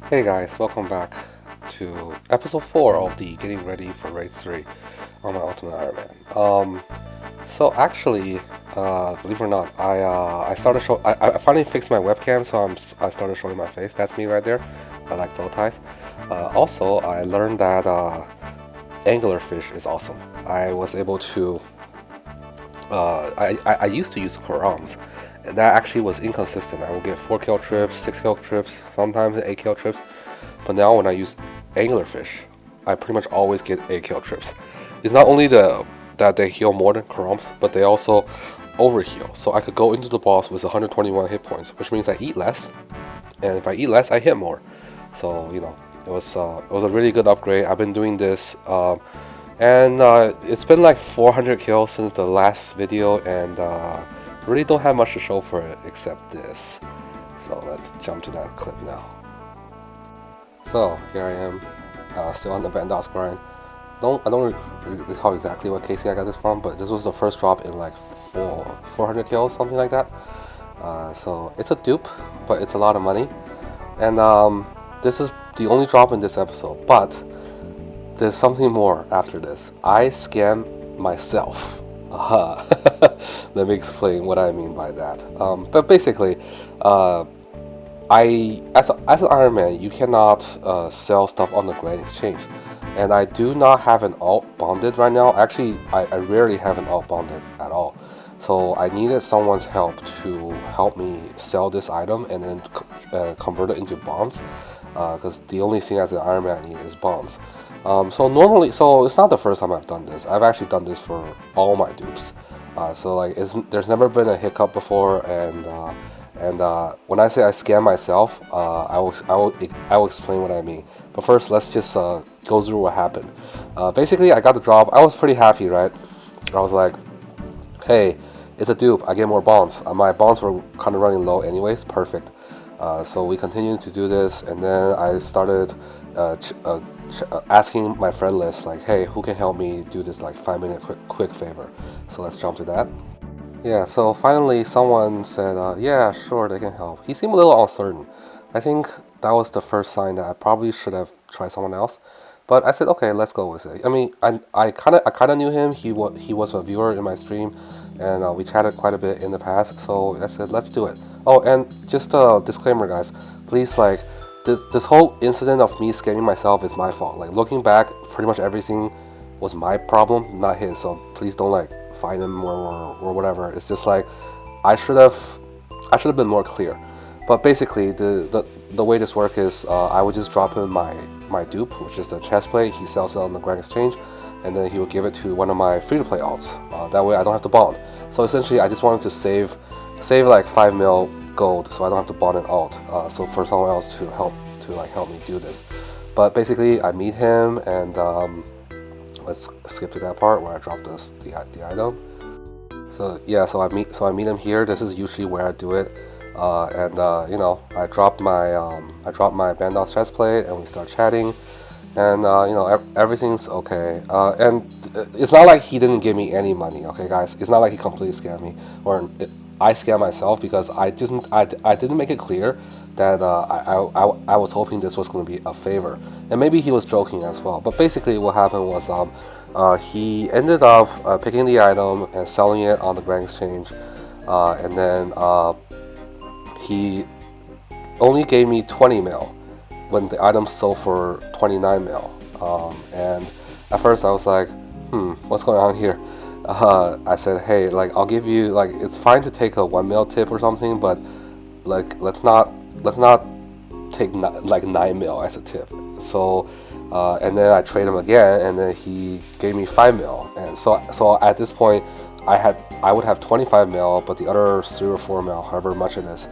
Hey guys, welcome back to episode 4 of the Getting Ready for Race 3 on my Ultimate Ironman. So actually, believe it or not, I started I finally fixed my webcam, so I started showing my face. That's me right there. I like bow ties. Also, I learned that anglerfish is awesome. I was able to. I used to use corals, and that actually was inconsistent. I would get 4 kill trips, 6 kill trips, sometimes 8 kill trips. But now when I use anglerfish, I pretty much always get 8 kill trips. It's not only that they heal more than corals, but they also overheal. So I could go into the boss with 121 hit points, which means I eat less, and if I eat less, I hit more. So it was a really good upgrade. I've been doing this. And it's been like 400 kills since the last video, and really don't have much to show for it except this. So let's jump to that clip now. So here I am, still on the Bandos grind. I don't recall exactly what KC I got this from, but this was the first drop in like 400 kills, something like that. So it's a dupe, but it's a lot of money. And this is the only drop in this episode, but there's something more after this. I scam myself. Aha. Let me explain what I mean by that. But basically, as an Ironman, you cannot sell stuff on the Grand Exchange, and I do not have an alt bonded right now. Actually, I rarely have an alt bonded at all. So I needed someone's help to help me sell this item and then convert it into bonds, because the only thing as an Ironman I need is bonds. So it's not the first time I've done this. I've actually done this for all my dupes. There's never been a hiccup before, and when I say I scam myself, I will explain what I mean. But first, let's just go through what happened. Basically, I got the drop. I was pretty happy, right? I was like, hey, it's a dupe. I get more bonds. My bonds were kind of running low anyways. Perfect. So we continued to do this, and then I started asking my friend list, like, hey, who can help me do this like 5-minute quick favor? So let's jump to that. Yeah, so finally someone said, yeah, sure, they can help. He seemed a little uncertain. I think that was the first sign that I probably should have tried someone else. But I said, okay, let's go with it. I mean, I kind of knew him. He was a viewer in my stream, and we chatted quite a bit in the past. So I said, let's do it. Oh, and just a disclaimer, guys. Please, like, this whole incident of me scamming myself is my fault. Like, looking back, pretty much everything was my problem, not his. So please don't like find him or whatever. It's just like I should have been more clear. But basically, the way this works is I would just drop him my dupe, which is the chest plate. He sells it on the Grand Exchange, and then he would give it to one of my free-to-play alts. That way I don't have to bond. So essentially, I just wanted to save like 5 mil gold, so I don't have to bond an alt. So for someone else to help me do this. But basically, I meet him, and let's skip to that part where I drop the item. So yeah, so I meet him here. This is usually where I do it. I dropped my Bandos chest plate, and we start chatting, and everything's okay. And it's not like he didn't give me any money, okay, guys. It's not like he completely scammed me, or I scammed myself, because I didn't make it clear that I was hoping this was going to be a favor, and maybe he was joking as well. But basically, what happened was he ended up picking the item and selling it on the Grand Exchange, and then he only gave me 20 mil when the item sold for 29 mil. And at first I was like, what's going on here? I said, hey, like, I'll give you, like, it's fine to take a 1 mil tip or something, but like, let's not take like 9 mil as a tip. So and then I trade him again, and then he gave me 5 mil, and so at this point I would have 25 mil, but the other 0 or 4 mil, however much it is,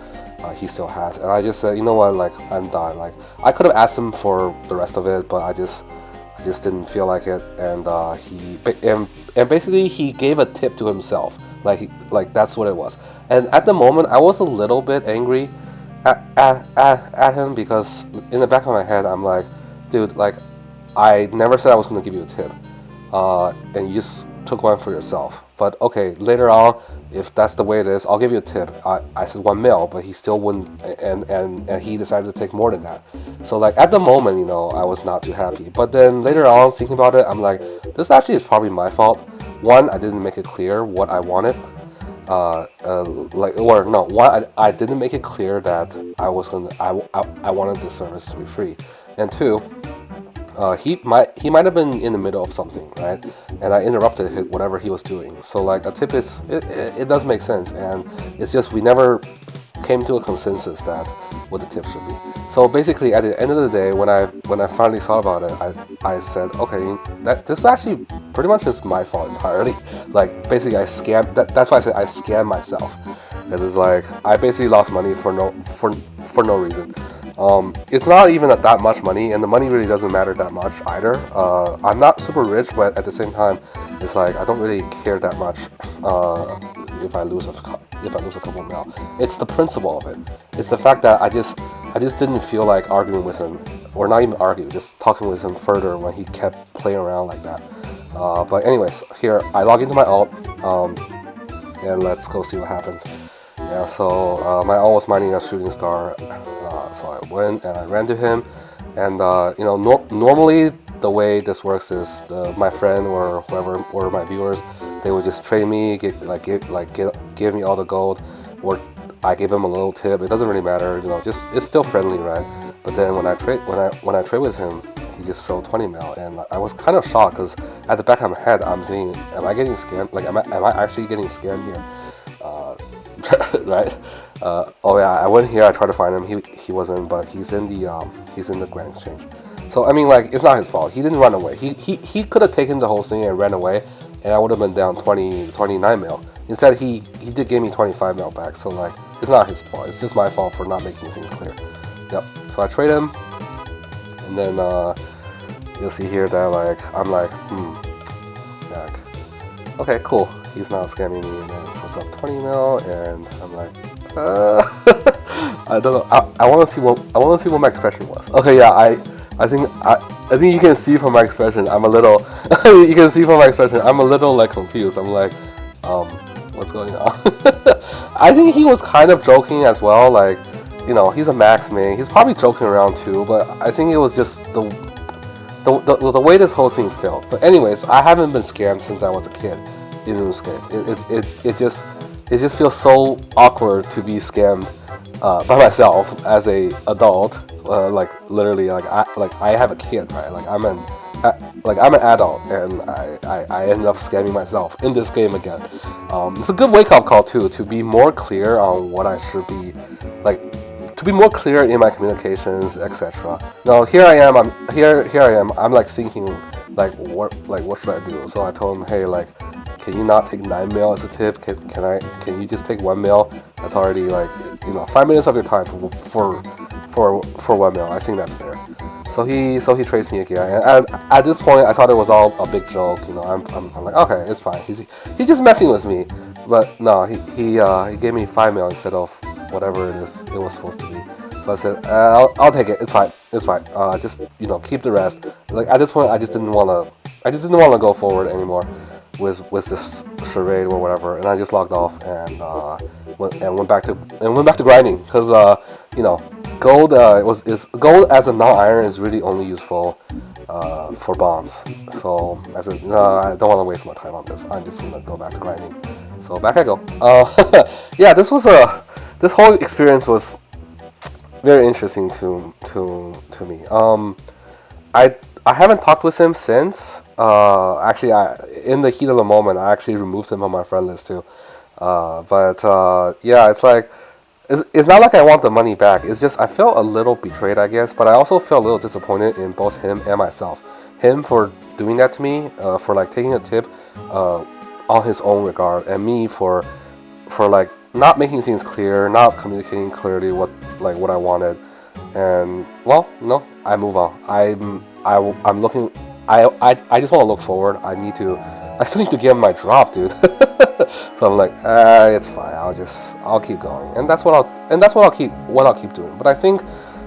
he still has. And I just said, you know what, like, I'm done. Like, I could have asked him for the rest of it, but I just didn't feel like it. And and basically he gave a tip to himself, like that's what it was. And at the moment I was a little bit angry at him, because in the back of my head I'm like, dude, like, I never said I was going to give you a tip, and took one for yourself. But okay, later on, if that's the way it is, I'll give you a tip. I said 1 mil, but he still wouldn't, and he decided to take more than that. So like at the moment, you know, I was not too happy. But then later on, thinking about it, I'm like, this actually is probably my fault. One, I didn't make it clear what I wanted. I didn't make it clear that I wanted the service to be free, and two, he might have been in the middle of something, right? And I interrupted whatever he was doing. So like a tip is it does make sense, and it's just we never came to a consensus that what the tip should be. So basically, at the end of the day, when I finally thought about it, I said, okay, this actually pretty much is my fault entirely. Like basically, I scammed. That's why I said I scammed myself, because it's like I basically lost money for no reason. It's not even that much money, and the money really doesn't matter that much either. I'm not super rich, but at the same time, it's like I don't really care that much if I lose a couple mil. It's the principle of it. It's the fact that I just didn't feel like arguing with him, or not even arguing, just talking with him further when he kept playing around like that. But anyways, here I log into my alt, and let's go see what happens. Yeah, so my alt was mining a shooting star, so I went and I ran to him, and you know, normally the way this works is my friend or whoever or my viewers, they would just trade me, give me all the gold, or I give them a little tip. It doesn't really matter, you know, just it's still friendly, right? But then when I trade with him, he just showed 20 mil, and I was kind of shocked because at the back of my head, I'm thinking, am I getting scammed? Like, am I actually getting scammed here? Right? Oh yeah, I went here. I tried to find him. He wasn't, but he's in the Grand Exchange. So I mean, like, it's not his fault. He didn't run away. He could have taken the whole thing and ran away, and I would have been down 29 mil. Instead, he did give me 25 mil back. So like, it's not his fault. It's just my fault for not making things clear. Yep. So I trade him, and then you'll see here that like I'm like, like, okay, cool. He's not scamming me, and then puts up 20 mil, and I'm like, I don't know. I want to see what my expression was. Okay, yeah, I think you can see from my expression, I'm a little. You can see from my expression, I'm a little like confused. I'm like, what's going on? I think he was kind of joking as well. Like, you know, he's a max man. He's probably joking around too, but I think it was just the way this whole thing felt. But anyways, I haven't been scammed since I was a kid in Runescape. It just feels so awkward to be scammed by myself as a adult. Like literally, like I have a kid, right? Like I'm an adult, and I end up scamming myself in this game again. It's a good wake-up call too, to be more clear on what I should be, like, to be more clear in my communications, etc. Now here I am. I'm like thinking, like what should I do? So I told him, hey, like, can you not take 9 mil as a tip? Can you just take 1 mil? That's already like, you know, 5 minutes of your time for 1 mil. I think that's fair. So he traced me again, and at this point I thought it was all a big joke. You know, I'm like, okay, it's fine. He's just messing with me. But no, he gave me 5 mil instead of whatever it was supposed to be. So I said, I'll take it. It's fine. Just, you know, keep the rest. Like at this point, I just didn't want to go forward anymore with this charade or whatever, and I just logged off and went back to grinding, because you know, gold gold as a non-iron is really only useful for bonds. So I said, no, I don't want to waste my time on this. I'm just gonna go back to grinding. So back I go. Yeah, this whole experience was very interesting to me. I haven't talked with him since. Actually, in the heat of the moment, I actually removed him on my friend list too. Yeah, it's like, it's not like I want the money back. It's just I felt a little betrayed, I guess. But I also felt a little disappointed in both him and myself. Him for doing that to me, for like taking a tip on his own regard, and me for like not making things clear, not communicating clearly what I wanted. And well, no, I move on. I'm looking. I just want to look forward. I still need to get my drop, dude. So I'm like, it's fine. I'll keep going, and that's what I'll keep doing. But I think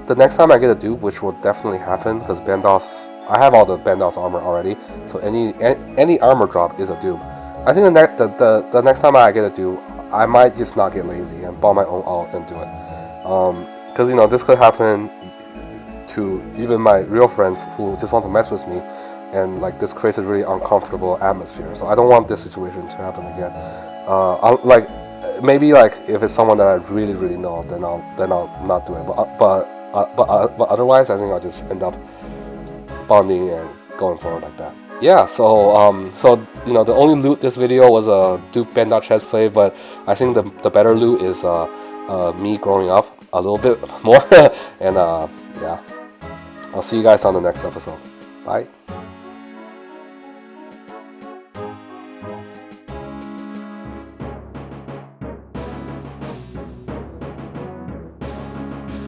the next time I get a dupe, which will definitely happen, because Bandos I have all the Bandos armor already, so any armor drop is a dupe. I think the next time I get a dupe, I might just not get lazy and bomb my own ult and do it. Because this could happen to even my real friends who just want to mess with me, and like this creates a really uncomfortable atmosphere. So I don't want this situation to happen again. Like maybe like if it's someone that I really know, then I'll not do it. But otherwise, I think I'll just end up bonding and going forward like that. Yeah. So the only loot this video was a dupe Bandot chest play, but I think the better loot is me growing up a little bit more. And yeah. I'll see you guys on the next episode. Bye.